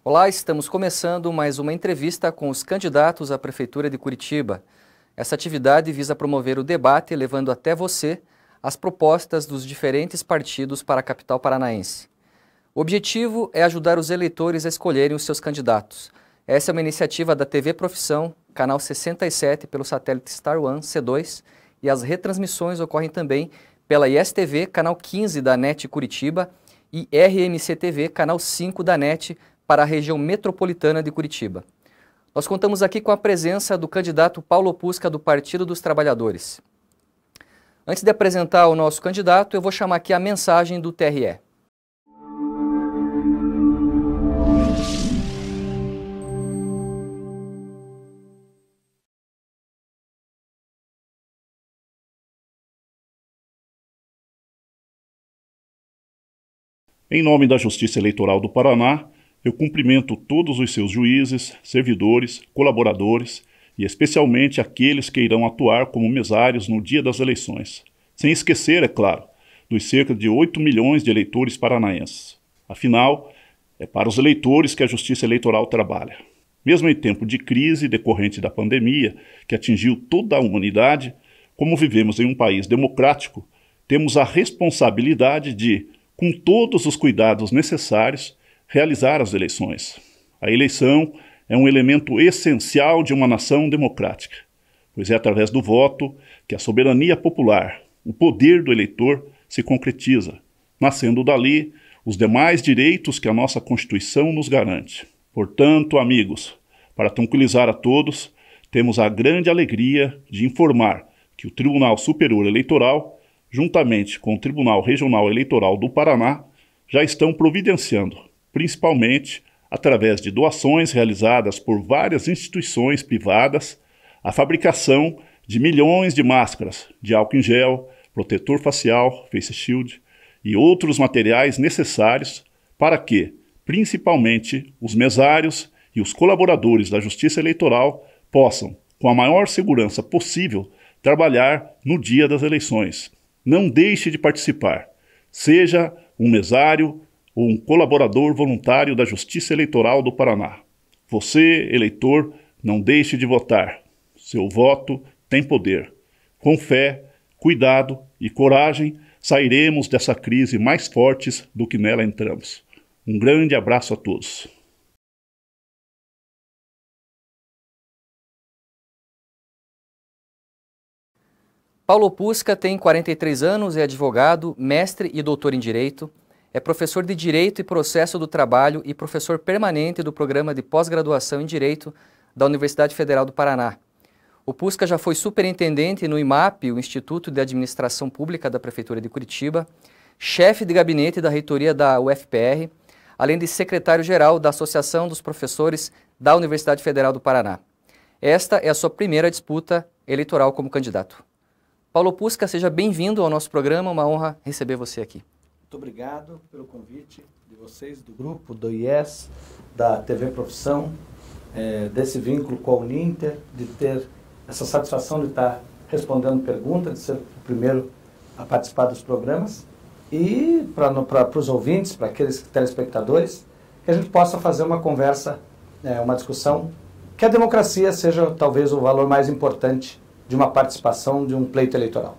Olá, estamos começando mais uma entrevista com os candidatos à Prefeitura de Curitiba. Essa atividade visa promover o debate, levando até você as propostas dos diferentes partidos para a capital paranaense. O objetivo é ajudar os eleitores a escolherem os seus candidatos. Essa é uma iniciativa da TV Profissão, canal 67 pelo satélite Star One C2, e as retransmissões ocorrem também pela ISTV, canal 15 da NET Curitiba, e RMC TV, canal 5 da NET, para a região metropolitana de Curitiba. Nós contamos aqui com a presença do candidato Paulo Opusca, do Partido dos Trabalhadores. Antes de apresentar o nosso candidato, eu vou chamar aqui a mensagem do TRE. Em nome da Justiça Eleitoral do Paraná, eu cumprimento todos os seus juízes, servidores, colaboradores e especialmente aqueles que irão atuar como mesários no dia das eleições. Sem esquecer, é claro, dos cerca de 8 milhões de eleitores paranaenses. Afinal, é para os eleitores que a Justiça Eleitoral trabalha. Mesmo em tempo de crise decorrente da pandemia, que atingiu toda a humanidade, como vivemos em um país democrático, temos a responsabilidade de, com todos os cuidados necessários, realizar as eleições. A eleição é um elemento essencial de uma nação democrática, pois é através do voto que a soberania popular, o poder do eleitor, se concretiza, nascendo dali os demais direitos que a nossa Constituição nos garante. Portanto, amigos, para tranquilizar a todos, temos a grande alegria de informar que o Tribunal Superior Eleitoral, juntamente com o Tribunal Regional Eleitoral do Paraná, já estão providenciando, principalmente através de doações realizadas por várias instituições privadas, a fabricação de milhões de máscaras, de álcool em gel, protetor facial, face shield e outros materiais necessários para que, principalmente, os mesários e os colaboradores da Justiça Eleitoral possam, com a maior segurança possível, trabalhar no dia das eleições. Não deixe de participar. Seja um mesário ou um colaborador voluntário da Justiça Eleitoral do Paraná. Você, eleitor, não deixe de votar. Seu voto tem poder. Com fé, cuidado e coragem, sairemos dessa crise mais fortes do que nela entramos. Um grande abraço a todos. Paulo Opusca tem 43 anos, é advogado, mestre e doutor em Direito, é professor de Direito e Processo do Trabalho e professor permanente do Programa de Pós-Graduação em Direito da Universidade Federal do Paraná. Opusca já foi superintendente no IMAP, o Instituto de Administração Pública da Prefeitura de Curitiba, chefe de gabinete da reitoria da UFPR, além de secretário-geral da Associação dos Professores da Universidade Federal do Paraná. Esta é a sua primeira disputa eleitoral como candidato. Paulo Opusca, seja bem-vindo ao nosso programa, uma honra receber você aqui. Muito obrigado pelo convite de vocês, do grupo, do IES, da TV Profissão, desse vínculo com a Uninter, de ter essa satisfação de estar respondendo perguntas, de ser o primeiro a participar dos programas, e para os ouvintes, para aqueles telespectadores, que a gente possa fazer uma conversa, uma discussão, que a democracia seja talvez o valor mais importante de uma participação de um pleito eleitoral.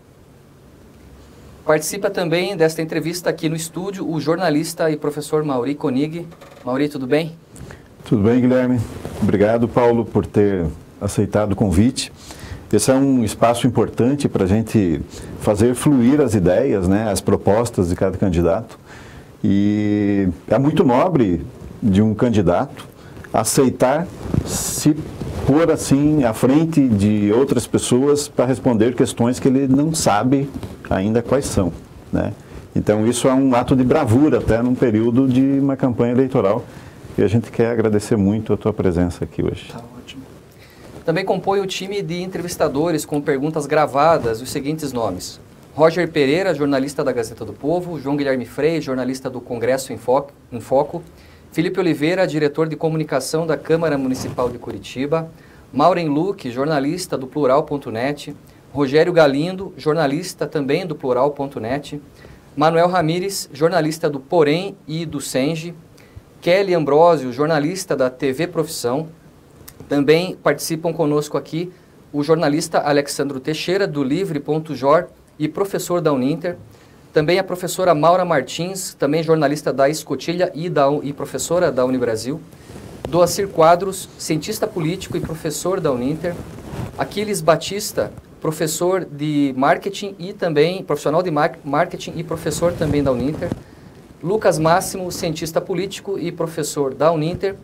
Participa também desta entrevista aqui no estúdio o jornalista e professor Mauri Konig. Mauri, tudo bem? Tudo bem, Guilherme. Obrigado, Paulo, por ter aceitado o convite. Esse é um espaço importante para a gente fazer fluir as ideias, né, as propostas de cada candidato. E é muito nobre de um candidato aceitar se pôr assim à frente de outras pessoas para responder questões que ele não sabe ainda quais são, né? Então isso é um ato de bravura até num período de uma campanha eleitoral e a gente quer agradecer muito a tua presença aqui hoje. Tá ótimo. Também compõe o time de entrevistadores com perguntas gravadas os seguintes nomes: Roger Pereira, jornalista da Gazeta do Povo; João Guilherme Frei, jornalista do Congresso em Foco; Felipe Oliveira, diretor de comunicação da Câmara Municipal de Curitiba; Maureen Luque, jornalista do Plural.net; Rogério Galindo, jornalista também do Plural.net; Manuel Ramires, jornalista do Porém e do Senge; Kelly Ambrosio, jornalista da TV Profissão. Também participam conosco aqui o jornalista Alexandro Teixeira, do Livre.jor e professor da Uninter. Também a professora Maura Martins, também jornalista da Escotilha e professora da Unibrasil. Doacir Quadros, cientista político e professor da Uninter. Aquiles Batista, professor de marketing e também profissional de marketing e professor também da Uninter. Lucas Máximo, cientista político e professor da Uninter.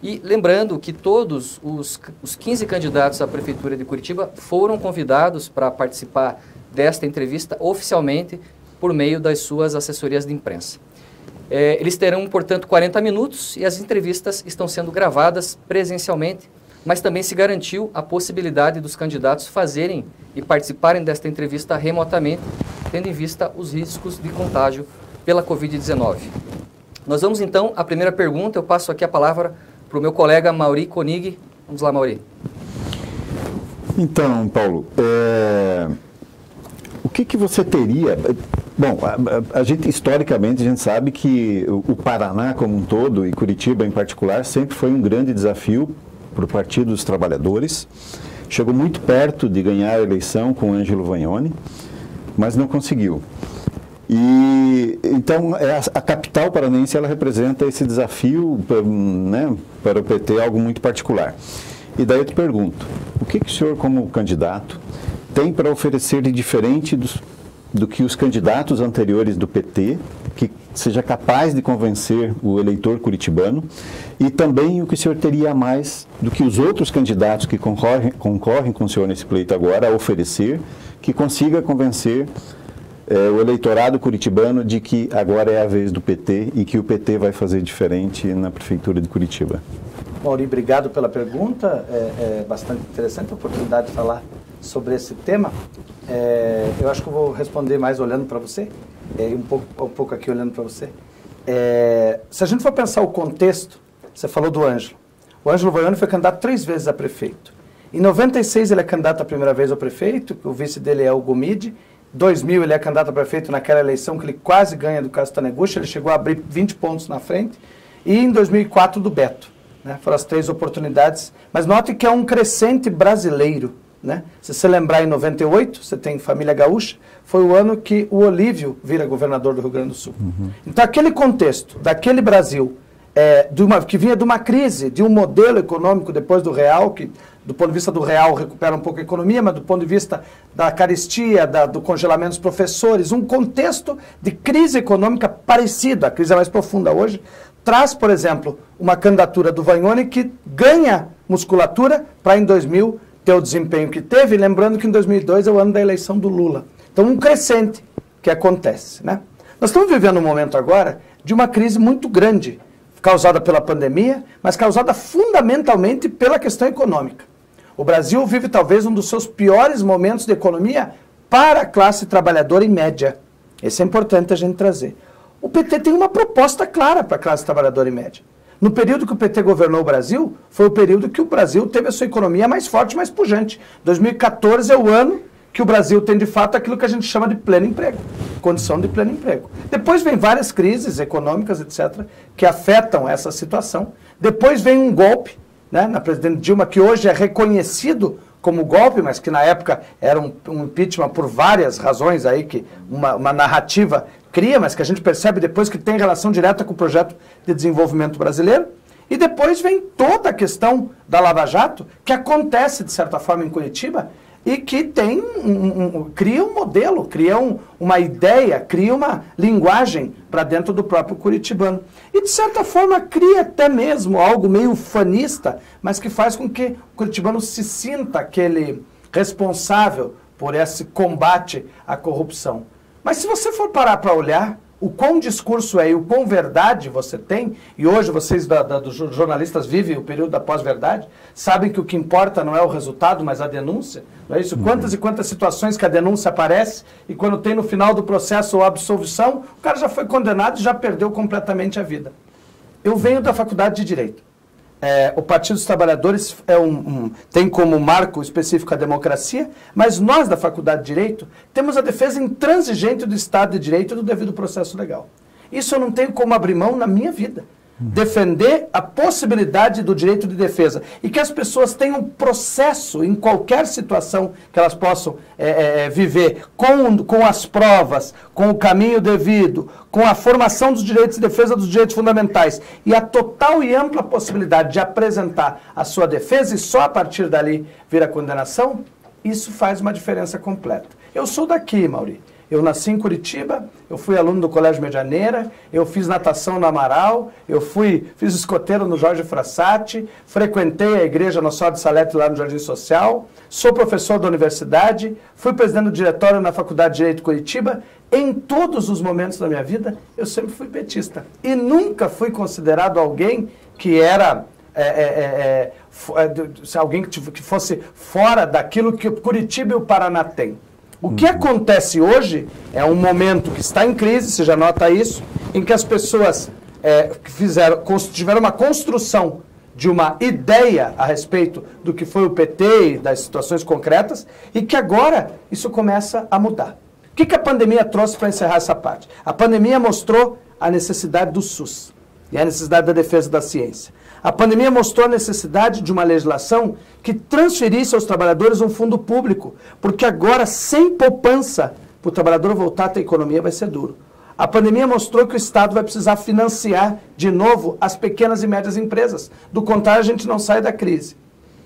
E lembrando que todos os 15 candidatos à Prefeitura de Curitiba foram convidados para participar desta entrevista oficialmente por meio das suas assessorias de imprensa. Eles terão, portanto, 40 minutos e as entrevistas estão sendo gravadas presencialmente, mas também se garantiu a possibilidade dos candidatos fazerem e participarem desta entrevista remotamente, tendo em vista os riscos de contágio pela Covid-19. Nós vamos então à primeira pergunta. Eu passo aqui a palavra para o meu colega Mauri Konig. Vamos lá, Mauri. Então, Paulo, o que você teria... Bom, historicamente, a gente sabe que o Paraná como um todo, e Curitiba em particular, sempre foi um grande desafio para o Partido dos Trabalhadores. Chegou muito perto de ganhar a eleição com Ângelo Vagnoni, mas não conseguiu. E então a capital paranense ela representa esse desafio, né, para o PT, algo muito particular. E daí eu te pergunto, o que o senhor como candidato tem para oferecer de diferente do que os candidatos anteriores do PT, que seja capaz de convencer o eleitor curitibano, e também o que o senhor teria a mais do que os outros candidatos que concorrem com o senhor nesse pleito agora a oferecer, que consiga convencer o eleitorado curitibano de que agora é a vez do PT e que o PT vai fazer diferente na Prefeitura de Curitiba. Mauri, obrigado pela pergunta. É bastante interessante a oportunidade de falar sobre esse tema. Eu acho que eu vou responder mais olhando para você, um pouco aqui olhando para você. Se a gente for pensar o contexto, você falou do Ângelo. O Ângelo Vagnoni foi candidato 3 vezes a prefeito. Em 96 ele é candidato a primeira vez ao prefeito, o vice dele é o Gomide. Em 2000 ele é candidato a prefeito naquela eleição que ele quase ganha do Castaneguchi, ele chegou a abrir 20 pontos na frente. E em 2004 do Beto. Né? Foram as 3 oportunidades. Mas note que é um crescente brasileiro. Né? Se você lembrar, em 98, você tem família gaúcha, foi o ano que o Olívio vira governador do Rio Grande do Sul. Uhum. Então, aquele contexto, daquele Brasil, que vinha de uma crise, de um modelo econômico depois do real, que do ponto de vista do real recupera um pouco a economia, mas do ponto de vista da carestia, do congelamento dos professores, um contexto de crise econômica parecido, a crise é mais profunda hoje, traz, por exemplo, uma candidatura do Vagnoni que ganha musculatura para em 2000 ter o desempenho que teve, lembrando que em 2002 é o ano da eleição do Lula. Então, um crescente que acontece. Né? Nós estamos vivendo um momento agora de uma crise muito grande, causada pela pandemia, mas causada fundamentalmente pela questão econômica. O Brasil vive talvez um dos seus piores momentos de economia para a classe trabalhadora em média. Isso é importante a gente trazer. O PT tem uma proposta clara para a classe trabalhadora em média. No período que o PT governou o Brasil, foi o período que o Brasil teve a sua economia mais forte, mais pujante. 2014 é o ano que o Brasil tem, de fato, aquilo que a gente chama de pleno emprego, condição de pleno emprego. Depois vem várias crises econômicas, etc., que afetam essa situação. Depois vem um golpe, né, na presidente Dilma, que hoje é reconhecido como golpe, mas que na época era um impeachment por várias razões aí, que uma narrativa cria, mas que a gente percebe depois que tem relação direta com o projeto de desenvolvimento brasileiro. E depois vem toda a questão da Lava Jato, que acontece, de certa forma, em Curitiba, e que tem cria um modelo, cria uma ideia, cria uma linguagem para dentro do próprio curitibano. E, de certa forma, cria até mesmo algo meio fanista, mas que faz com que o curitibano se sinta aquele responsável por esse combate à corrupção. Mas se você for parar para olhar o quão discurso é e o quão verdade você tem, e hoje vocês dos jornalistas vivem o período da pós-verdade, sabem que o que importa não é o resultado, mas a denúncia, não é isso? Quantas e quantas situações que a denúncia aparece, e quando tem no final do processo a absolvição, o cara já foi condenado e já perdeu completamente a vida. Eu venho da faculdade de Direito. O Partido dos Trabalhadores tem como marco específico a democracia, mas nós da Faculdade de Direito temos a defesa intransigente do Estado de Direito e do devido processo legal. Isso eu não tenho como abrir mão na minha vida. defender a possibilidade do direito de defesa e que as pessoas tenham processo em qualquer situação que elas possam viver com as provas, com o caminho devido, com a formação dos direitos de defesa dos direitos fundamentais e a total e ampla possibilidade de apresentar a sua defesa e só a partir dali vir a condenação, isso faz uma diferença completa. Eu sou daqui, Mauri. Eu nasci em Curitiba, eu fui aluno do Colégio Medianeira, eu fiz natação no Amaral, fiz escoteiro no Jorge Frassati, frequentei a igreja Nossa Senhora de Salete lá no Jardim Social, sou professor da universidade, fui presidente do diretório na Faculdade de Direito de Curitiba. Em todos os momentos da minha vida, eu sempre fui petista. E nunca fui considerado alguém que era... alguém que fosse fora daquilo que Curitiba e o Paraná têm. O que acontece hoje é um momento que está em crise, você já nota isso, em que as pessoas tiveram uma construção de uma ideia a respeito do que foi o PT e das situações concretas, e que agora isso começa a mudar. O que a pandemia trouxe para encerrar essa parte? A pandemia mostrou a necessidade do SUS e a necessidade da defesa da ciência. A pandemia mostrou a necessidade de uma legislação que transferisse aos trabalhadores um fundo público, porque agora, sem poupança, para o trabalhador voltar a ter economia vai ser duro. A pandemia mostrou que o Estado vai precisar financiar, de novo, as pequenas e médias empresas. Do contrário, a gente não sai da crise.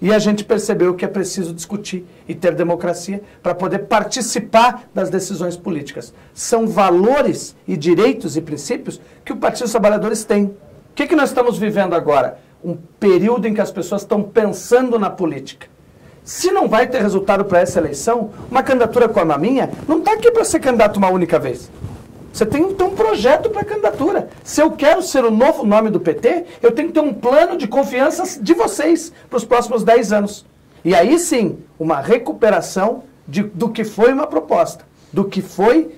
E a gente percebeu que é preciso discutir e ter democracia para poder participar das decisões políticas. São valores e direitos e princípios que o Partido dos Trabalhadores tem. O que nós estamos vivendo agora? Um período em que as pessoas estão pensando na política. Se não vai ter resultado para essa eleição, uma candidatura como a minha não está aqui para ser candidato uma única vez. Você tem que ter um projeto para a candidatura. Se eu quero ser o novo nome do PT, eu tenho que ter um plano de confiança de vocês para os próximos 10 anos. E aí sim, uma recuperação do que foi uma proposta, do que foi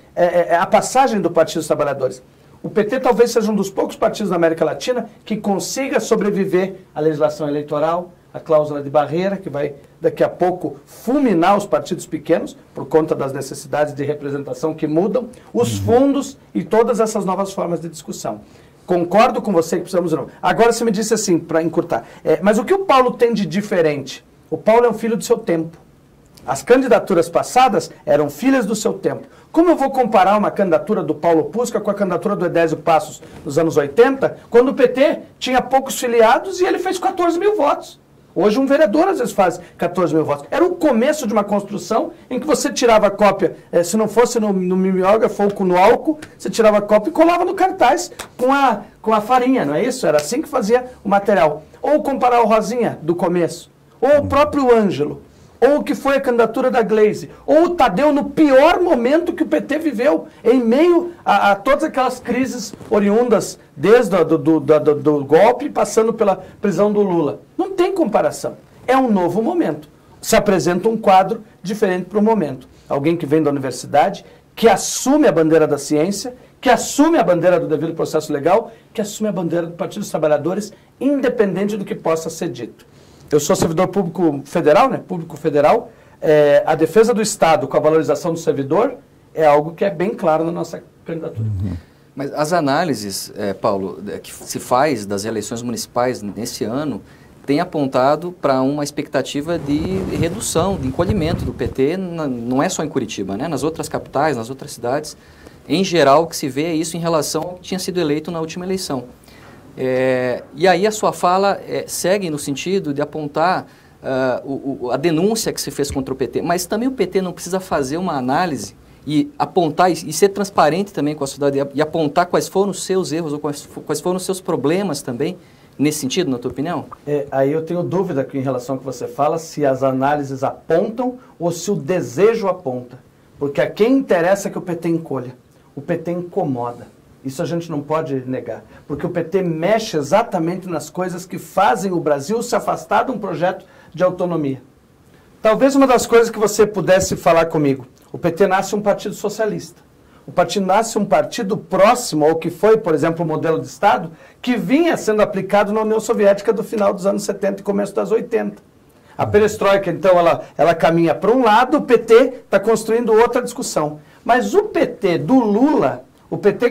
a passagem do Partido dos Trabalhadores. O PT talvez seja um dos poucos partidos na América Latina que consiga sobreviver à legislação eleitoral, à cláusula de barreira, que vai daqui a pouco fulminar os partidos pequenos, por conta das necessidades de representação que mudam, os fundos e todas essas novas formas de discussão. Concordo com você que precisamos não. Agora você me disse assim, para encurtar, mas o que o Paulo tem de diferente? O Paulo é um filho do seu tempo. As candidaturas passadas eram filhas do seu tempo. Como eu vou comparar uma candidatura do Paulo Pusca com a candidatura do Edésio Passos nos anos 80, quando o PT tinha poucos filiados e ele fez 14 mil votos? Hoje um vereador às vezes faz 14 mil votos. Era o começo de uma construção em que você tirava a cópia, se não fosse no mimeógrafo ou no álcool, você tirava a cópia e colava no cartaz com a farinha, não é isso? Era assim que fazia o material. Ou comparar o Rosinha do começo, ou o próprio Ângelo, ou o que foi a candidatura da Gleisi, ou o Tadeu no pior momento que o PT viveu, em meio a todas aquelas crises oriundas, desde do golpe, passando pela prisão do Lula. Não tem comparação. É um novo momento. Se apresenta um quadro diferente para o momento. Alguém que vem da universidade, que assume a bandeira da ciência, que assume a bandeira do devido processo legal, que assume a bandeira do Partido dos Trabalhadores, independente do que possa ser dito. Eu sou servidor público federal, né? Público federal. A defesa do Estado com a valorização do servidor é algo que é bem claro na nossa candidatura. Mas as análises, Paulo, que se faz das eleições municipais nesse ano, tem apontado para uma expectativa de redução, de encolhimento do PT, não é só em Curitiba, né? Nas outras capitais, nas outras cidades. Em geral, o que se vê é isso em relação ao que tinha sido eleito na última eleição. E aí a sua fala segue no sentido de apontar a denúncia que se fez contra o PT, mas também o PT não precisa fazer uma análise e apontar e ser transparente também com a sociedade e apontar quais foram os seus erros ou quais foram os seus problemas também, nesse sentido, na tua opinião? Aí eu tenho dúvida em relação ao que você fala, se as análises apontam ou se o desejo aponta, porque a quem interessa que o PT encolha, o PT incomoda. Isso a gente não pode negar, porque o PT mexe exatamente nas coisas que fazem o Brasil se afastar de um projeto de autonomia. Talvez uma das coisas que você pudesse falar comigo, o PT nasce um partido socialista. O partido nasce um partido próximo ao que foi, por exemplo, o modelo de Estado, que vinha sendo aplicado na União Soviética do final dos anos 70 e começo das 80. A perestroika, então, ela caminha para um lado, o PT está construindo outra discussão. Mas o PT do Lula, O PT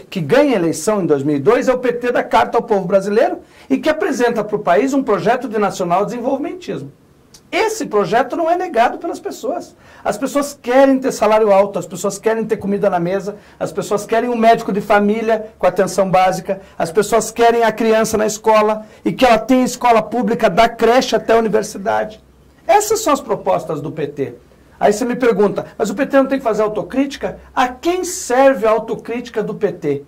que ganha a eleição em 2002 é o PT da Carta ao Povo Brasileiro e que apresenta para o país um projeto de nacional desenvolvimentismo. Esse projeto não é negado pelas pessoas. As pessoas querem ter salário alto, as pessoas querem ter comida na mesa, as pessoas querem um médico de família com atenção básica, as pessoas querem a criança na escola e que ela tenha escola pública da creche até a universidade. Essas são as propostas do PT. Aí você me pergunta, mas o PT não tem que fazer autocrítica? A quem serve a autocrítica do PT?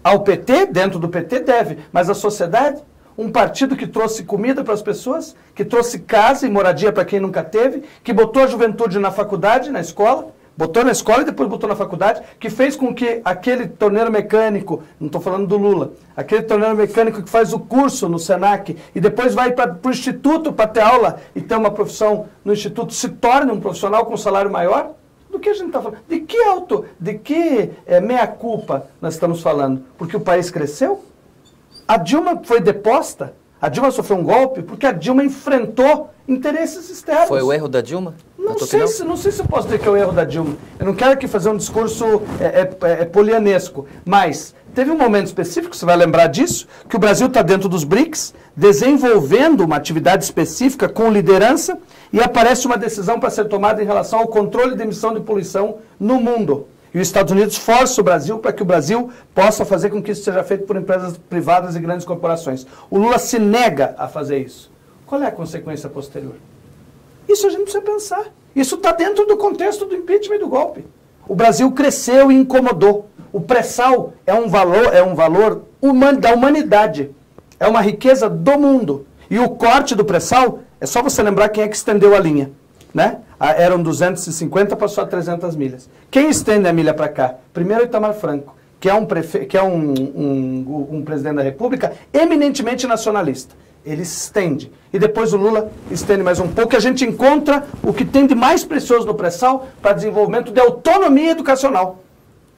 Ao PT, dentro do PT, deve, mas à sociedade? Um partido que trouxe comida para as pessoas, que trouxe casa e moradia para quem nunca teve, que botou a juventude na faculdade, na escola, botou na escola e depois botou na faculdade, que fez com que aquele torneiro mecânico, não estou falando do Lula, aquele torneiro mecânico que faz o curso no Senac e depois vai para o instituto para ter aula e ter uma profissão no instituto, se torne um profissional com salário maior? Do que a gente está falando? De que meia-culpa nós estamos falando? Porque o país cresceu? A Dilma foi deposta, a Dilma sofreu um golpe porque a Dilma enfrentou interesses externos. Foi o erro da Dilma? Não sei se eu posso dizer que é o erro da Dilma. Eu não quero aqui fazer um discurso polianesco, mas teve um momento específico, você vai lembrar disso, que o Brasil está dentro dos BRICS, desenvolvendo uma atividade específica com liderança, e aparece uma decisão para ser tomada em relação ao controle de emissão de poluição no mundo. E os Estados Unidos forçam o Brasil para que o Brasil possa fazer com que isso seja feito por empresas privadas e grandes corporações. O Lula se nega a fazer isso. Qual é a consequência posterior? Isso a gente precisa pensar. Isso está dentro do contexto do impeachment e do golpe. O Brasil cresceu e incomodou. O pré-sal é um valor da humanidade. É uma riqueza do mundo. E o corte do pré-sal, é só você lembrar quem é que estendeu a linha, né? Eram 250, passou a 300 milhas. Quem estende a milha para cá? Primeiro o Itamar Franco, que é um presidente da República eminentemente nacionalista. Ele estende. E depois o Lula estende mais um pouco. E a gente encontra o que tem de mais precioso no pré-sal para desenvolvimento de autonomia educacional.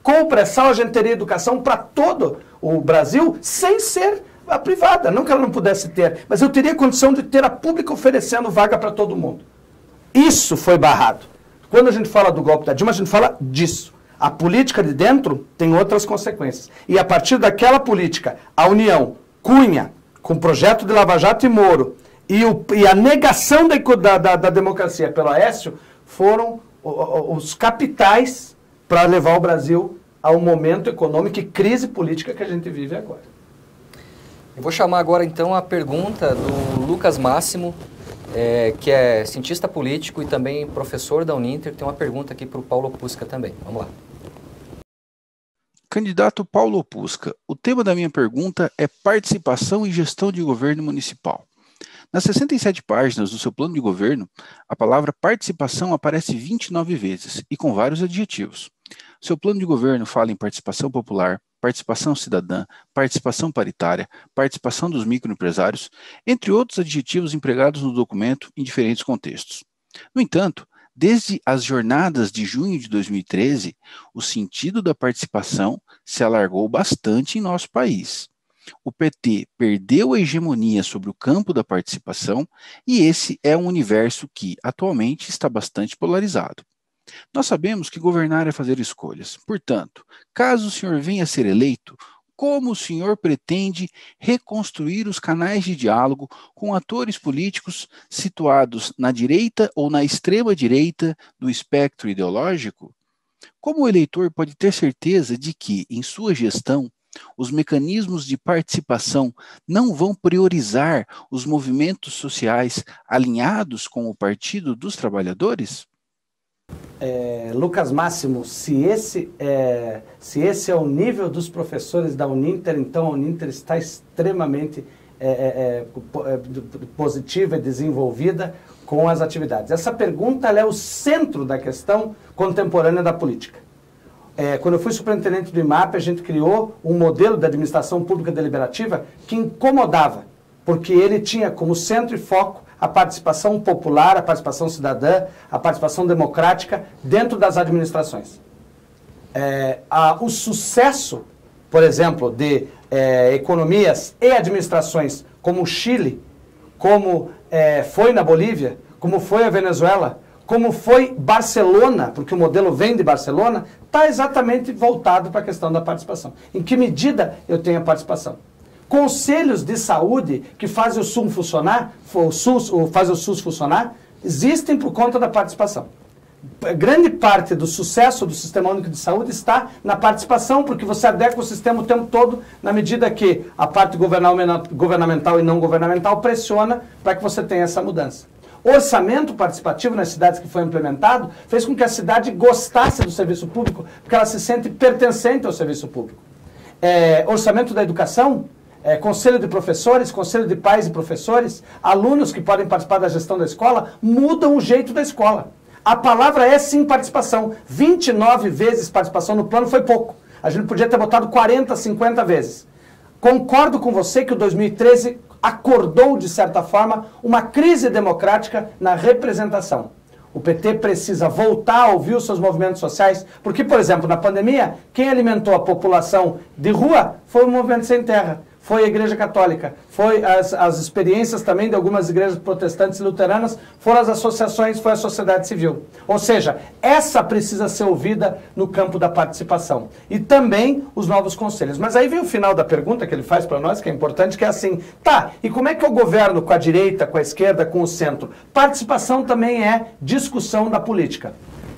Com o pré-sal a gente teria educação para todo o Brasil sem ser a privada. Não que ela não pudesse ter, mas eu teria condição de ter a pública oferecendo vaga para todo mundo. Isso foi barrado. Quando a gente fala do golpe da Dilma, a gente fala disso. A política de dentro tem outras consequências. E a partir daquela política, a União, Cunha, com o projeto de Lava Jato e Moro, e a negação da democracia pelo Aécio, foram os capitais para levar o Brasil ao momento econômico e crise política que a gente vive agora. Eu vou chamar agora então a pergunta do Lucas Máximo, que é cientista político e também professor da Uninter. Tem uma pergunta aqui para o Paulo Opusca também. Vamos lá. Candidato Paulo Opusca, o tema da minha pergunta é participação e gestão de governo municipal. Nas 67 páginas do seu plano de governo, a palavra participação aparece 29 vezes e com vários adjetivos. Seu plano de governo fala em participação popular, participação cidadã, participação paritária, participação dos microempresários, entre outros adjetivos empregados no documento em diferentes contextos. No entanto, desde as jornadas de junho de 2013, o sentido da participação se alargou bastante em nosso país. O PT perdeu a hegemonia sobre o campo da participação e esse é um universo que, atualmente, está bastante polarizado. Nós sabemos que governar é fazer escolhas. Portanto, caso o senhor venha a ser eleito, como o senhor pretende reconstruir os canais de diálogo com atores políticos situados na direita ou na extrema-direita do espectro ideológico? Como o eleitor pode ter certeza de que, em sua gestão, os mecanismos de participação não vão priorizar os movimentos sociais alinhados com o Partido dos Trabalhadores? Lucas Máximo, se esse é o nível dos professores da Uninter, então a Uninter está extremamente positiva e desenvolvida com as atividades. Essa pergunta ela é o centro da questão contemporânea da política. Quando eu fui superintendente do IMAP, a gente criou um modelo de administração pública deliberativa que incomodava, porque ele tinha como centro e foco a participação popular, a participação cidadã, a participação democrática dentro das administrações. O sucesso, por exemplo, de economias e administrações como o Chile, como foi na Bolívia, como foi a Venezuela, como foi Barcelona, porque o modelo vem de Barcelona, está exatamente voltado para a questão da participação. Em que medida eu tenho a participação? Conselhos de saúde que fazem o SUS funcionar, fazem o SUS funcionar, existem por conta da participação. Grande parte do sucesso do Sistema Único de Saúde está na participação, porque você adequa o sistema o tempo todo, na medida que a parte governamental e não governamental pressiona para que você tenha essa mudança. O orçamento participativo nas cidades que foi implementado fez com que a cidade gostasse do serviço público, porque ela se sente pertencente ao serviço público. Orçamento da educação, conselho de professores, conselho de pais e professores, alunos que podem participar da gestão da escola, mudam o jeito da escola. A palavra é sim participação. 29 vezes participação no plano foi pouco. A gente podia ter botado 40, 50 vezes. Concordo com você que o 2013 acordou, de certa forma, uma crise democrática na representação. O PT precisa voltar a ouvir os seus movimentos sociais, porque, por exemplo, na pandemia, quem alimentou a população de rua foi o Movimento Sem Terra, foi a Igreja Católica, foi as experiências também de algumas igrejas protestantes e luteranas, foram as associações, foi a sociedade civil. Ou seja, essa precisa ser ouvida no campo da participação. E também os novos conselhos. Mas aí vem o final da pergunta que ele faz para nós, que é importante, que é assim, tá, e como é que eu governo com a direita, com a esquerda, com o centro? Participação também é discussão da política.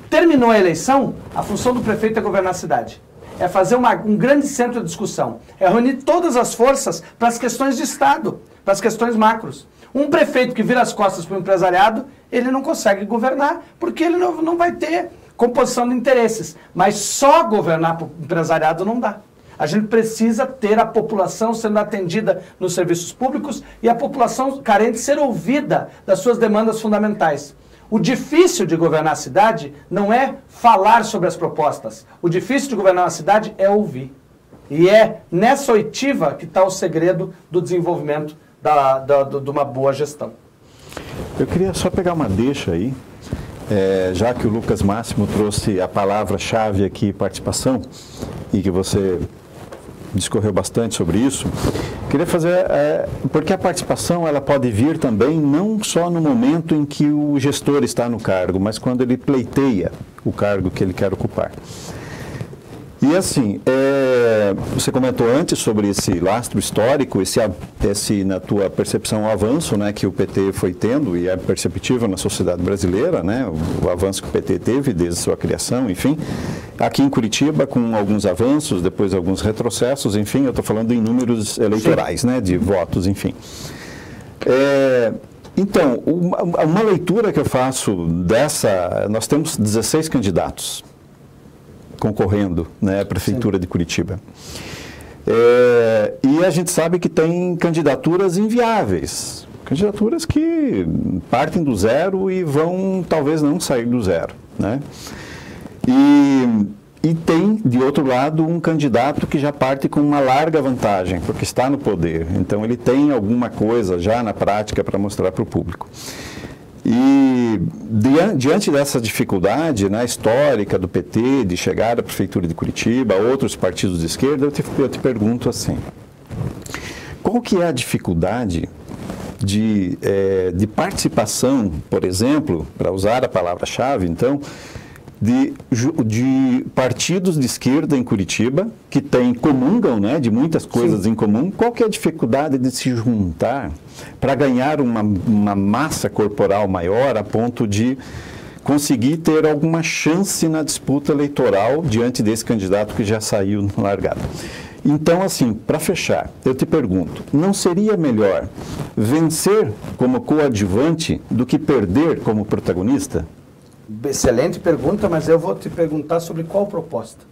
Terminou a eleição, a função do prefeito é governar a cidade. É fazer um grande centro de discussão. É reunir todas as forças para as questões de Estado, para as questões macros. Um prefeito que vira as costas para o empresariado, ele não consegue governar, porque ele não vai ter composição de interesses. Mas só governar para o empresariado não dá. A gente precisa ter a população sendo atendida nos serviços públicos e a população carente ser ouvida das suas demandas fundamentais. O difícil de governar a cidade não é falar sobre as propostas. O difícil de governar a cidade é ouvir. E é nessa oitiva que está o segredo do desenvolvimento de uma boa gestão. Eu queria só pegar uma deixa aí, já que o Lucas Máximo trouxe a palavra-chave aqui, participação, e que você discorreu bastante sobre isso. Queria fazer, porque a participação ela pode vir também não só no momento em que o gestor está no cargo, mas quando ele pleiteia o cargo que ele quer ocupar. E assim, você comentou antes sobre esse lastro histórico, esse na tua percepção, o avanço, né, que o PT foi tendo e é perceptível na sociedade brasileira, né, o avanço que o PT teve desde sua criação, enfim. Aqui em Curitiba, com alguns avanços, depois alguns retrocessos, enfim, eu estou falando em números eleitorais, né, de votos, enfim. Então, uma leitura que eu faço nós temos 16 candidatos concorrendo, né, à Prefeitura de Curitiba. E a gente sabe que tem candidaturas inviáveis, candidaturas que partem do zero e vão talvez não sair do zero, né? E tem, de outro lado, um candidato que já parte com uma larga vantagem, porque está no poder. Então, ele tem alguma coisa já na prática para mostrar para o público. E diante dessa dificuldade, né, histórica do PT de chegar à Prefeitura de Curitiba, outros partidos de esquerda, eu te pergunto assim, qual que é a dificuldade de participação, por exemplo, para usar a palavra-chave, então, de partidos de esquerda em Curitiba, que comungam, né, de muitas coisas em comum. Qual que é a dificuldade de se juntar para ganhar uma massa corporal maior a ponto de conseguir ter alguma chance na disputa eleitoral diante desse candidato que já saiu na largada? Então, assim, para fechar, eu te pergunto, não seria melhor vencer como coadjuvante do que perder como protagonista? Excelente pergunta, mas eu vou te perguntar sobre qual proposta.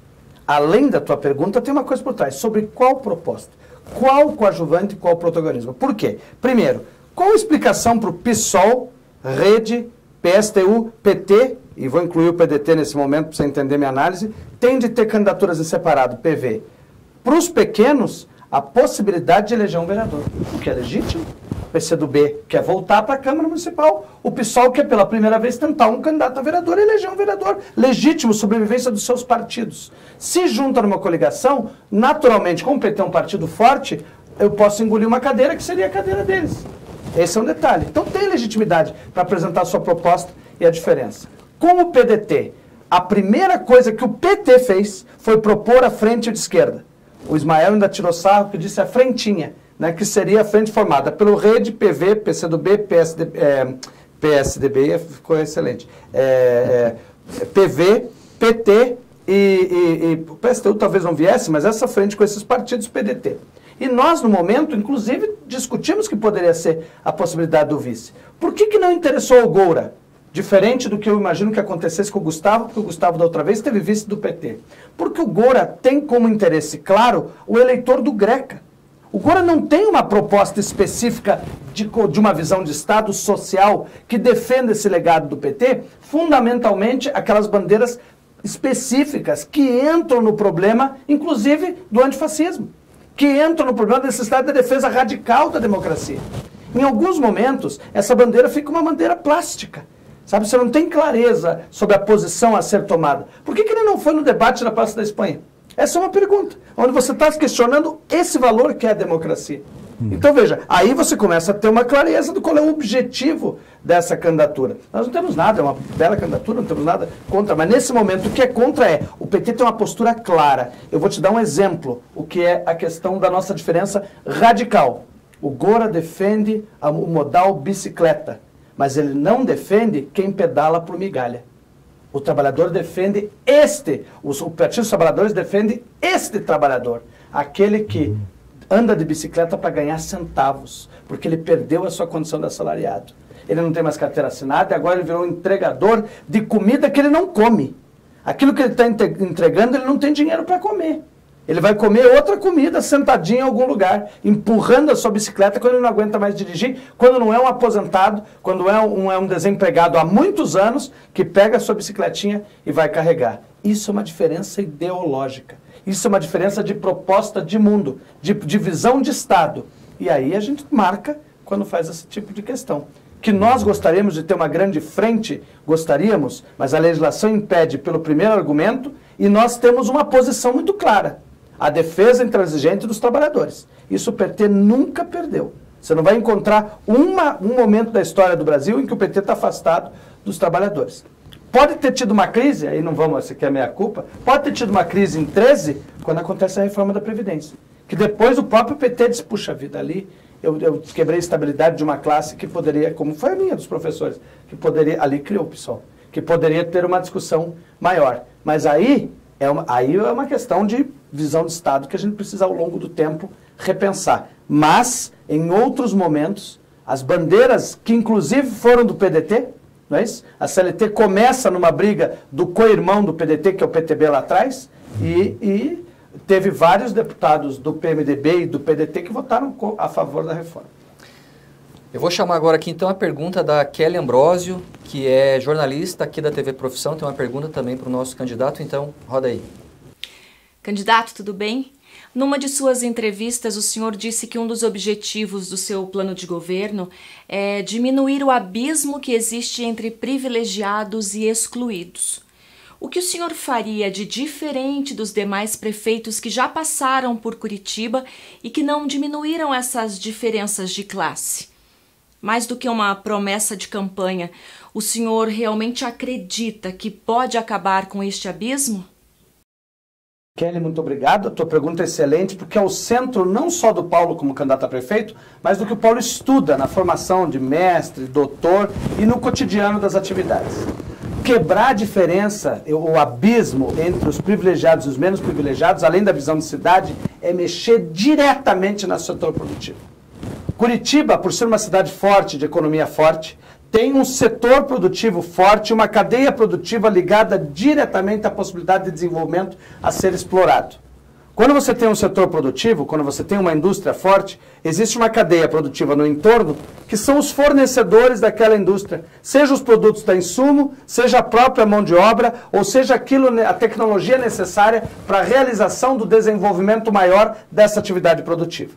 Além da tua pergunta, tem uma coisa por trás. Sobre qual proposta? Qual coadjuvante e qual protagonismo? Por quê? Primeiro, qual a explicação para o PSOL, Rede, PSTU, PT, e vou incluir o PDT nesse momento para você entender minha análise, tem de ter candidaturas em separado, PV. Para os pequenos, a possibilidade de eleger um vereador, o que é legítimo. O PCdoB quer voltar para a Câmara Municipal. O PSOL quer pela primeira vez tentar um candidato a vereador e eleger um vereador. Legítimo, sobrevivência dos seus partidos. Se junta numa coligação, naturalmente, como o PT é um partido forte, eu posso engolir uma cadeira que seria a cadeira deles. Esse é um detalhe. Então tem legitimidade para apresentar a sua proposta e a diferença. Com o PDT, a primeira coisa que o PT fez foi propor a frente de esquerda. O Ismael ainda tirou sarro que disse a frentinha, né, que seria a frente formada pelo Rede, PV, PCdoB, PSDB, ficou excelente, PV, PT e o PSTU talvez não viesse, mas essa frente com esses partidos PDT. E nós, no momento, inclusive, discutimos que poderia ser a possibilidade do vice. Por que não interessou o Goura? Diferente do que eu imagino que acontecesse com o Gustavo, porque o Gustavo da outra vez teve vice do PT. Porque o Goura tem como interesse claro o eleitor do Greca. O Goura não tem uma proposta específica de uma visão de Estado social que defenda esse legado do PT, fundamentalmente aquelas bandeiras específicas que entram no problema, inclusive, do antifascismo, que entram no problema da necessidade da defesa radical da democracia. Em alguns momentos, essa bandeira fica uma bandeira plástica. Sabe, você não tem clareza sobre a posição a ser tomada. Por que ele não foi no debate na Praça da Espanha? Essa é uma pergunta, onde você está questionando esse valor que é a democracia. Então, veja, aí você começa a ter uma clareza do qual é o objetivo dessa candidatura. Nós não temos nada, é uma bela candidatura, não temos nada contra, mas nesse momento o que é contra é, o PT tem uma postura clara. Eu vou te dar um exemplo, o que é a questão da nossa diferença radical. O Goura defende o modal bicicleta, mas ele não defende quem pedala por migalha. O trabalhador defende o Partido dos Trabalhadores defende este trabalhador, aquele que anda de bicicleta para ganhar centavos, porque ele perdeu a sua condição de assalariado. Ele não tem mais carteira assinada e agora ele virou um entregador de comida que ele não come. Aquilo que ele está entregando, ele não tem dinheiro para comer. Ele vai comer outra comida sentadinho em algum lugar, empurrando a sua bicicleta quando ele não aguenta mais dirigir, quando não é um aposentado, quando é um desempregado há muitos anos, que pega a sua bicicletinha e vai carregar. Isso é uma diferença ideológica. Isso é uma diferença de proposta de mundo, de visão de Estado. E aí a gente marca quando faz esse tipo de questão. Que nós gostaríamos de ter uma grande frente, gostaríamos, mas a legislação impede pelo primeiro argumento, e nós temos uma posição muito clara. A defesa intransigente dos trabalhadores. Isso o PT nunca perdeu. Você não vai encontrar um momento da história do Brasil em que o PT está afastado dos trabalhadores. Pode ter tido uma crise, aí não vamos, essa aqui é a minha culpa, pode ter tido uma crise em 13, quando acontece a reforma da Previdência. Que depois o próprio PT disse, puxa vida, ali eu quebrei a estabilidade de uma classe que poderia, como foi a minha dos professores, que poderia, ali criou o PSOL, que poderia ter uma discussão maior. Mas aí é uma questão de visão de Estado que a gente precisa, ao longo do tempo, repensar. Mas, em outros momentos, as bandeiras que, inclusive, foram do PDT, não é isso? A CLT começa numa briga do co-irmão do PDT, que é o PTB lá atrás, e teve vários deputados do PMDB e do PDT que votaram a favor da reforma. Eu vou chamar agora aqui, então, a pergunta da Kelly Ambrosio, que é jornalista aqui da TV Profissão. Tem uma pergunta também para o nosso candidato, então, roda aí. Candidato, tudo bem? Numa de suas entrevistas, o senhor disse que um dos objetivos do seu plano de governo é diminuir o abismo que existe entre privilegiados e excluídos. O que o senhor faria de diferente dos demais prefeitos que já passaram por Curitiba e que não diminuíram essas diferenças de classe? Mais do que uma promessa de campanha, o senhor realmente acredita que pode acabar com este abismo? Kelly, muito obrigado. A tua pergunta é excelente, porque é o centro não só do Paulo como candidato a prefeito, mas do que o Paulo estuda na formação de mestre, doutor e no cotidiano das atividades. Quebrar a diferença, o abismo entre os privilegiados e os menos privilegiados, além da visão de cidade, é mexer diretamente no setor produtivo. Curitiba, por ser uma cidade forte, de economia forte, tem um setor produtivo forte, uma cadeia produtiva ligada diretamente à possibilidade de desenvolvimento a ser explorado. Quando você tem um setor produtivo, quando você tem uma indústria forte, existe uma cadeia produtiva no entorno que são os fornecedores daquela indústria, seja os produtos da insumo, seja a própria mão de obra, ou seja a tecnologia necessária para a realização do desenvolvimento maior dessa atividade produtiva.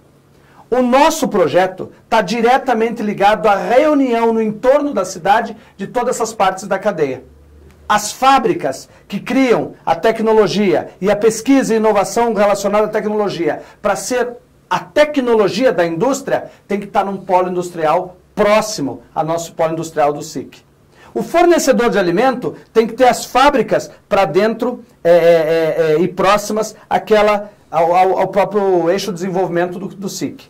O nosso projeto está diretamente ligado à reunião no entorno da cidade de todas essas partes da cadeia. As fábricas que criam a tecnologia e a pesquisa e inovação relacionada à tecnologia para ser a tecnologia da indústria tem que estar num polo industrial próximo ao nosso polo industrial do SIC. O fornecedor de alimento tem que ter as fábricas para dentro e próximas ao próprio eixo de desenvolvimento do SIC.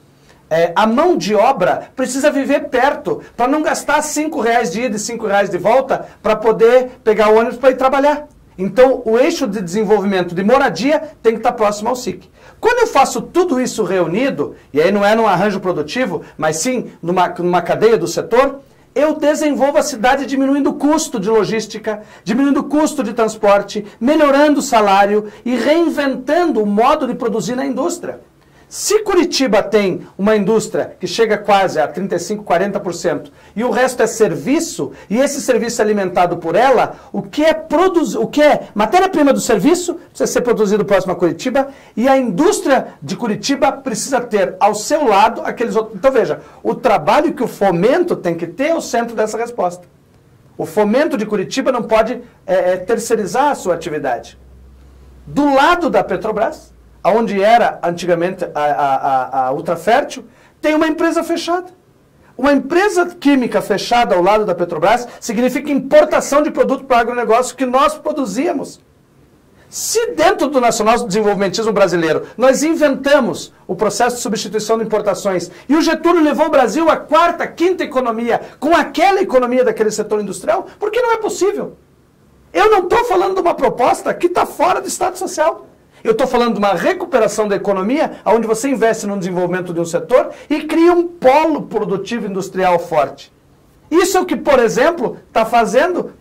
A mão de obra precisa viver perto, para não gastar R$5 de ida e R$5 de volta para poder pegar o ônibus para ir trabalhar. Então, o eixo de desenvolvimento de moradia tem que estar próximo ao SIC. Quando eu faço tudo isso reunido, e aí não é num arranjo produtivo, mas sim numa cadeia do setor, eu desenvolvo a cidade diminuindo o custo de logística, diminuindo o custo de transporte, melhorando o salário e reinventando o modo de produzir na indústria. Se Curitiba tem uma indústria que chega quase a 35%, 40%, e o resto é serviço, e esse serviço é alimentado por ela, o que é matéria-prima do serviço precisa ser produzido próximo a Curitiba, e a indústria de Curitiba precisa ter ao seu lado aqueles outros. Então veja, o trabalho que o fomento tem que ter é o centro dessa resposta. O fomento de Curitiba não pode terceirizar a sua atividade. Do lado da Petrobras, onde era antigamente a Ultrafértil, tem uma empresa fechada. Uma empresa química fechada ao lado da Petrobras significa importação de produto para o agronegócio que nós produzíamos. Se dentro do nacional desenvolvimentismo brasileiro nós inventamos o processo de substituição de importações e o Getúlio levou o Brasil à quarta, quinta economia com aquela economia daquele setor industrial, por que não é possível? Eu não estou falando de uma proposta que está fora do Estado Social. Eu estou falando de uma recuperação da economia, onde você investe no desenvolvimento de um setor e cria um polo produtivo industrial forte. Isso é o que, por exemplo, está fazendo,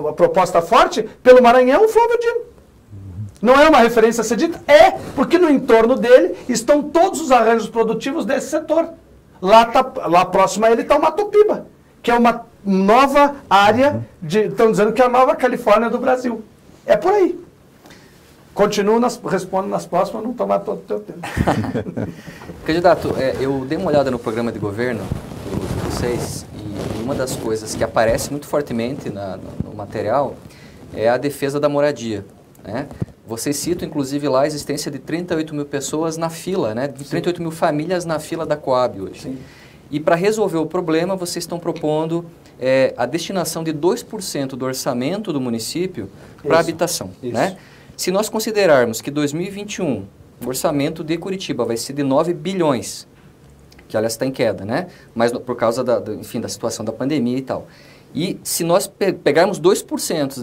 a proposta forte, pelo Maranhão, o Flávio Dino. Não é uma referência a ser dita? É, porque no entorno dele estão todos os arranjos produtivos desse setor. Lá próximo a ele está o Mato Piba, que é uma nova área, estão dizendo que é a nova Califórnia do Brasil. É por aí. Continuo, respondo nas próximas, não tomar todo o teu tempo. Candidato, eu dei uma olhada no programa de governo de vocês e uma das coisas que aparece muito fortemente no material é a defesa da moradia, né? Vocês citam, inclusive, lá a existência de 38 mil pessoas na fila, né? De 38 mil famílias na fila da Coab hoje. Sim. E para resolver o problema, vocês estão propondo a destinação de 2% do orçamento do município para habitação, né? Se nós considerarmos que 2021, o orçamento de Curitiba vai ser de 9 bilhões, que aliás está em queda, né? Mas por causa da situação da pandemia e tal. E se nós pegarmos 2%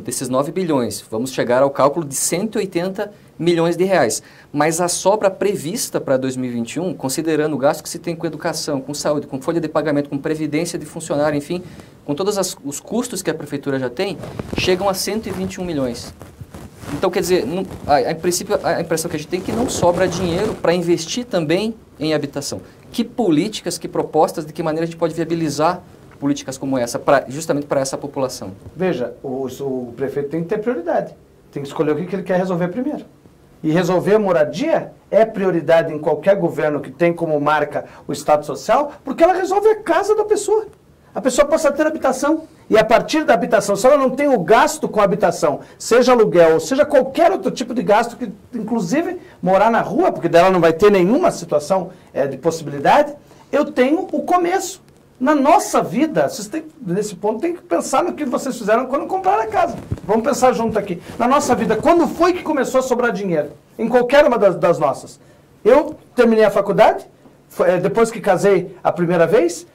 desses 9 bilhões, vamos chegar ao cálculo de 180 milhões de reais. Mas a sobra prevista para 2021, considerando o gasto que se tem com educação, com saúde, com folha de pagamento, com previdência de funcionário, enfim, com todos os custos que a prefeitura já tem, chegam a 121 milhões. Então, quer dizer, a princípio, a impressão que a gente tem é que não sobra dinheiro para investir também em habitação. Que políticas, que propostas, de que maneira a gente pode viabilizar políticas como essa, justamente para essa população? Veja, o prefeito tem que ter prioridade. Tem que escolher o que ele quer resolver primeiro. E resolver a moradia é prioridade em qualquer governo que tem como marca o Estado Social, porque ela resolve a casa da pessoa. A pessoa passa a ter habitação. E a partir da habitação, se ela não tem o gasto com a habitação, seja aluguel, ou seja qualquer outro tipo de gasto, que inclusive morar na rua, porque dela não vai ter nenhuma situação de possibilidade, eu tenho o começo. Na nossa vida, nesse ponto, tem que pensar no que vocês fizeram quando compraram a casa. Vamos pensar junto aqui. Na nossa vida, quando foi que começou a sobrar dinheiro? Em qualquer uma das nossas. Eu terminei a faculdade, depois que casei a primeira vez,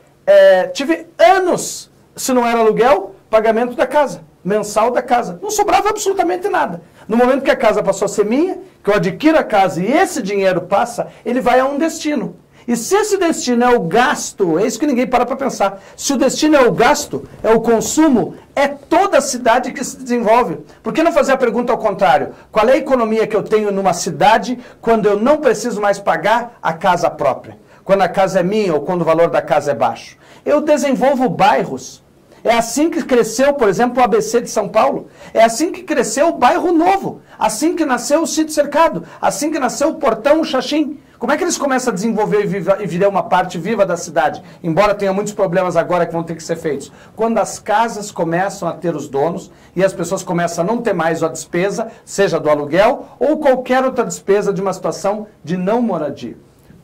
tive anos, se não era aluguel, pagamento da casa, mensal da casa. Não sobrava absolutamente nada. No momento que a casa passou a ser minha, que eu adquiro a casa e esse dinheiro passa, ele vai a um destino. E se esse destino é o gasto, é isso que ninguém para pensar. Se o destino é o gasto, é o consumo, é toda a cidade que se desenvolve. Por que não fazer a pergunta ao contrário? Qual é a economia que eu tenho numa cidade quando eu não preciso mais pagar a casa própria? Quando a casa é minha ou quando o valor da casa é baixo? Eu desenvolvo bairros. É assim que cresceu, por exemplo, o ABC de São Paulo. É assim que cresceu o Bairro Novo. Assim que nasceu o Sítio Cercado. Assim que nasceu o Portão, o Xaxim. Como é que eles começam a desenvolver e virar uma parte viva da cidade? Embora tenha muitos problemas agora que vão ter que ser feitos. Quando as casas começam a ter os donos e as pessoas começam a não ter mais a despesa, seja do aluguel ou qualquer outra despesa de uma situação de não moradia.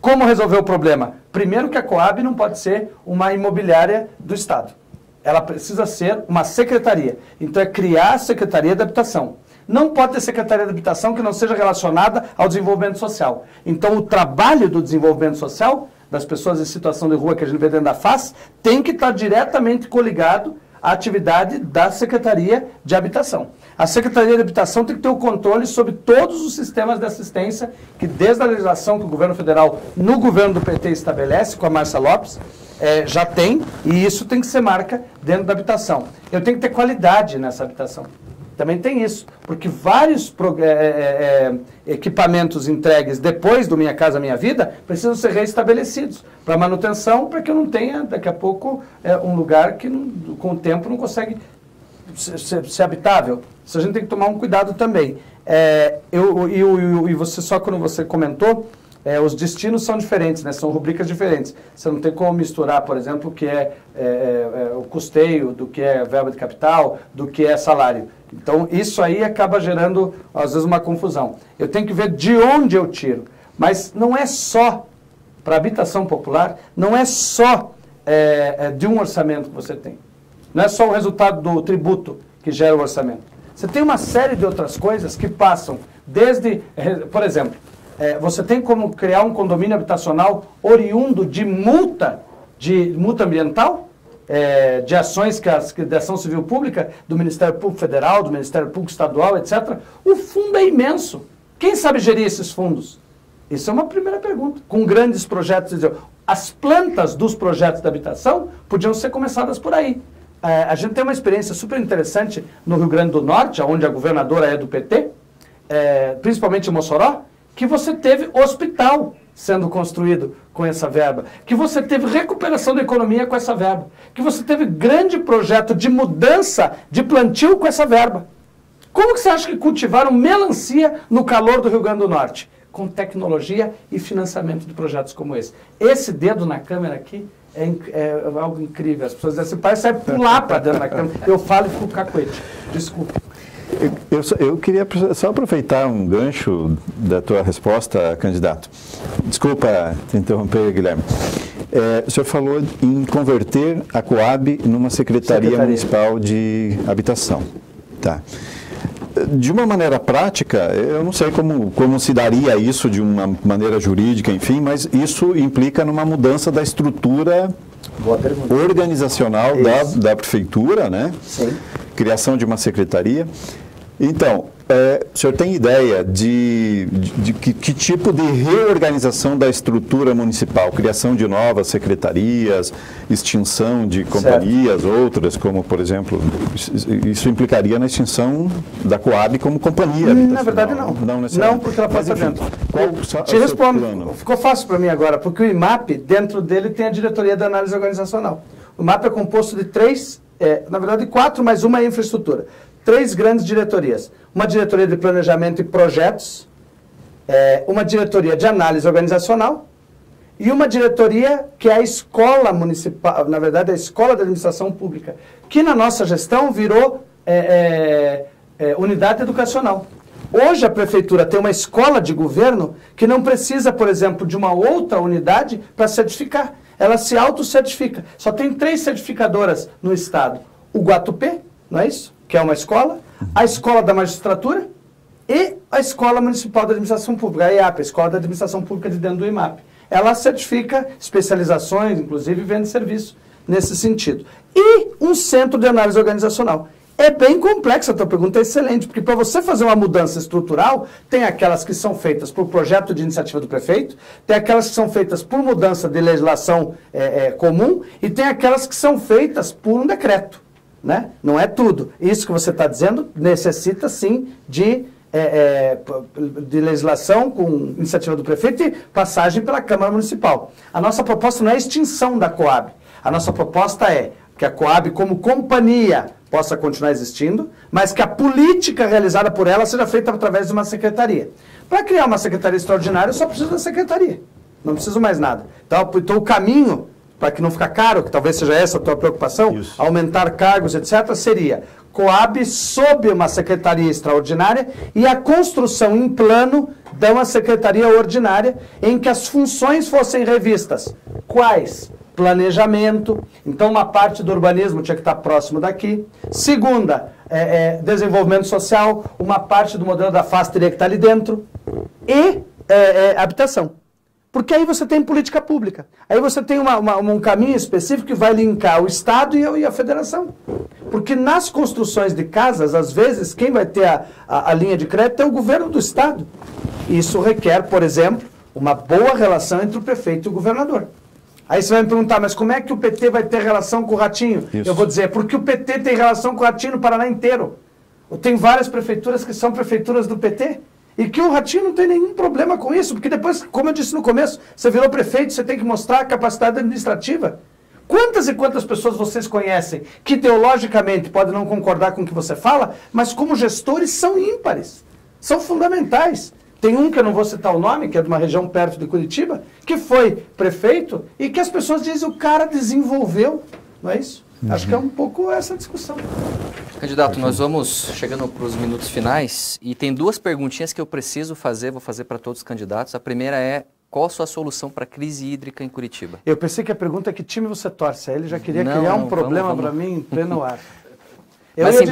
Como resolver o problema? Primeiro que a Coab não pode ser uma imobiliária do Estado. Ela precisa ser uma secretaria. Então é criar a Secretaria de Habitação. Não pode ter Secretaria de Habitação que não seja relacionada ao desenvolvimento social. Então o trabalho do desenvolvimento social, das pessoas em situação de rua que a gente vê dentro da FAS, tem que estar diretamente coligado à atividade da Secretaria de Habitação. A Secretaria de Habitação tem que ter o controle sobre todos os sistemas de assistência que desde a legislação que o governo federal, no governo do PT, estabelece, com a Márcia Lopes, já tem, e isso tem que ser marca dentro da habitação. Eu tenho que ter qualidade nessa habitação. Também tem isso, porque vários equipamentos entregues depois do Minha Casa Minha Vida precisam ser reestabelecidos para manutenção, para que eu não tenha, daqui a pouco, um lugar que com o tempo não consegue ser habitável. Isso a gente tem que tomar um cuidado também. E você, só quando você comentou, os destinos são diferentes, né? São rubricas diferentes. Você não tem como misturar, por exemplo, o que é o custeio, do que é verba de capital, do que é salário. Então, isso aí acaba gerando, às vezes, uma confusão. Eu tenho que ver de onde eu tiro. Mas não é só, para habitação popular, não é só de um orçamento que você tem. Não é só o resultado do tributo que gera o orçamento. Você tem uma série de outras coisas que passam desde, por exemplo, você tem como criar um condomínio habitacional oriundo de multa ambiental, de ações de ação civil pública, do Ministério Público Federal, do Ministério Público Estadual, etc. O fundo é imenso. Quem sabe gerir esses fundos? Isso é uma primeira pergunta. Com grandes projetos, as plantas dos projetos de habitação podiam ser começadas por aí. A gente tem uma experiência super interessante no Rio Grande do Norte, onde a governadora é do PT, principalmente em Mossoró, que você teve hospital sendo construído com essa verba, que você teve recuperação da economia com essa verba, que você teve grande projeto de mudança de plantio com essa verba. Como que você acha que cultivaram melancia no calor do Rio Grande do Norte? Com tecnologia e financiamento de projetos como esse. Esse dedo na câmera aqui é algo incrível. As pessoas dizem assim, parece pular para dentro da câmera. Eu falo e fico cacuete. Desculpa. Eu queria só aproveitar um gancho da tua resposta, candidato. Desculpa te interromper, Guilherme. O senhor falou em converter a Coab numa Secretaria Municipal de Habitação. Tá. De uma maneira prática, eu não sei como se daria isso de uma maneira jurídica, enfim, mas isso implica numa mudança da estrutura organizacional da prefeitura, né? Sim. Criação de uma secretaria. Então, o senhor tem ideia de que tipo de reorganização da estrutura municipal? Criação de novas secretarias, extinção de companhias, outras, como, por exemplo, isso implicaria na extinção da Coab como companhia? Na verdade, não. Não, porque ela passa dentro. Te respondo. Ficou fácil para mim agora, porque o IMAP, dentro dele, tem a Diretoria de Análise Organizacional. O IMAP é composto de 4, mais uma é infraestrutura. 3 grandes diretorias. Uma diretoria de planejamento e projetos, uma diretoria de análise organizacional e uma diretoria que é a escola municipal, na verdade a escola de administração pública, que na nossa gestão virou unidade educacional. Hoje a prefeitura tem uma escola de governo que não precisa, por exemplo, de uma outra unidade para certificar. Ela se autocertifica. Só tem 3 certificadoras no estado. O Guatupê, não é isso? Que é uma escola, a Escola da Magistratura e a Escola Municipal de Administração Pública, a EAP, a Escola da Administração Pública de dentro do IMAP. Ela certifica especializações, inclusive vende serviço nesse sentido. E um centro de análise organizacional. É bem complexa, a tua pergunta é excelente, porque para você fazer uma mudança estrutural, tem aquelas que são feitas por projeto de iniciativa do prefeito, tem aquelas que são feitas por mudança de legislação comum e tem aquelas que são feitas por um decreto. Né? Não é tudo. Isso que você está dizendo necessita, sim, de legislação com iniciativa do prefeito e passagem pela Câmara Municipal. A nossa proposta não é a extinção da Coab. A nossa proposta é que a Coab, como companhia, possa continuar existindo, mas que a política realizada por ela seja feita através de uma secretaria. Para criar uma secretaria extraordinária, eu só preciso da secretaria. Não preciso mais nada. Então o caminho, para que não ficar caro, que talvez seja essa a tua preocupação, aumentar cargos, etc., seria Coab sob uma secretaria extraordinária e a construção em plano de uma secretaria ordinária em que as funções fossem revistas. Quais? Planejamento, então uma parte do urbanismo tinha que estar próximo daqui. Segunda, desenvolvimento social, uma parte do modelo da FAS teria que estar ali dentro. E habitação. Porque aí você tem política pública. Aí você tem um caminho específico que vai linkar o Estado e a Federação. Porque nas construções de casas, às vezes, quem vai ter a linha de crédito é o governo do Estado. Isso requer, por exemplo, uma boa relação entre o prefeito e o governador. Aí você vai me perguntar, mas como é que o PT vai ter relação com o Ratinho? Isso. Eu vou dizer, porque o PT tem relação com o Ratinho no Paraná inteiro. Tem várias prefeituras que são prefeituras do PT. E que o Ratinho não tem nenhum problema com isso, porque depois, como eu disse no começo, você virou prefeito, você tem que mostrar a capacidade administrativa. Quantas e quantas pessoas vocês conhecem que ideologicamente podem não concordar com o que você fala, mas como gestores são ímpares, são fundamentais. Tem um que eu não vou citar o nome, que é de uma região perto de Curitiba, que foi prefeito e que as pessoas dizem o cara desenvolveu, não é isso? Acho que é um pouco essa discussão. Candidato, nós vamos chegando para os minutos finais e tem duas perguntinhas que eu preciso fazer, vou fazer para todos os candidatos. A primeira é, qual a sua solução para a crise hídrica em Curitiba? Eu pensei que a pergunta é que time você torce. Aí ele já queria criar um problema para mim em pleno ar. Mas assim,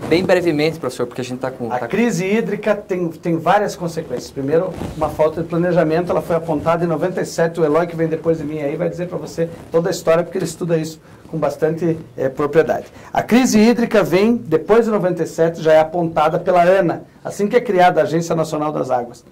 bem brevemente, professor, porque a gente está com... A crise hídrica tem várias consequências. Primeiro, uma falta de planejamento, ela foi apontada em 97, o Eloy que vem depois de mim aí vai dizer para você toda a história, porque ele estuda isso com bastante propriedade. A crise hídrica vem, depois de 97, já é apontada pela ANA, assim que é criada a Agência Nacional das Águas.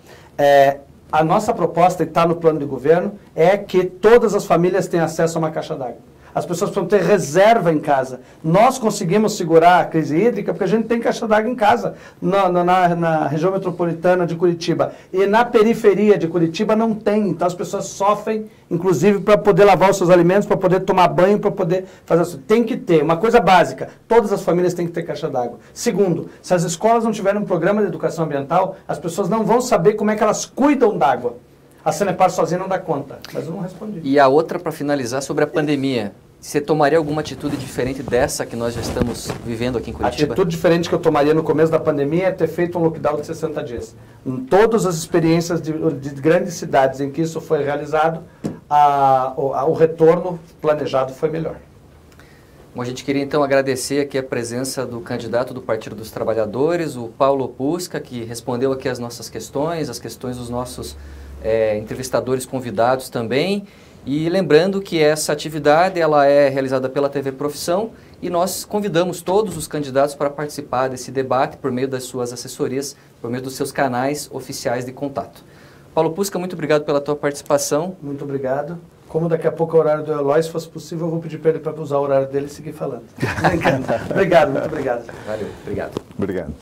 A nossa proposta, e está no plano de governo, é que todas as famílias tenham acesso a uma caixa d'água. As pessoas precisam ter reserva em casa. Nós conseguimos segurar a crise hídrica porque a gente tem caixa d'água em casa, na região metropolitana de Curitiba. E na periferia de Curitiba não tem. Então as pessoas sofrem, inclusive, para poder lavar os seus alimentos, para poder tomar banho, para poder fazer isso. Tem que ter, uma coisa básica, todas as famílias têm que ter caixa d'água. Segundo, se as escolas não tiverem um programa de educação ambiental, as pessoas não vão saber como é que elas cuidam d'água. A Sanepar sozinha não dá conta, mas eu não respondi. E a outra, para finalizar, sobre a pandemia. Você tomaria alguma atitude diferente dessa que nós já estamos vivendo aqui em Curitiba? A atitude diferente que eu tomaria no começo da pandemia é ter feito um lockdown de 60 dias. Em todas as experiências de grandes cidades em que isso foi realizado, o retorno planejado foi melhor. Bom, a gente queria então agradecer aqui a presença do candidato do Partido dos Trabalhadores, o Paulo Pusca, que respondeu aqui as nossas questões, as questões dos nossos entrevistadores convidados também. E lembrando que essa atividade ela é realizada pela TV Profissão e nós convidamos todos os candidatos para participar desse debate por meio das suas assessorias, por meio dos seus canais oficiais de contato. Paulo Pusca, muito obrigado pela tua participação. Muito obrigado. Como daqui a pouco é o horário do Eloy, se fosse possível, eu vou pedir para ele para usar o horário dele e seguir falando. Obrigado, muito obrigado. Valeu, obrigado. Obrigado.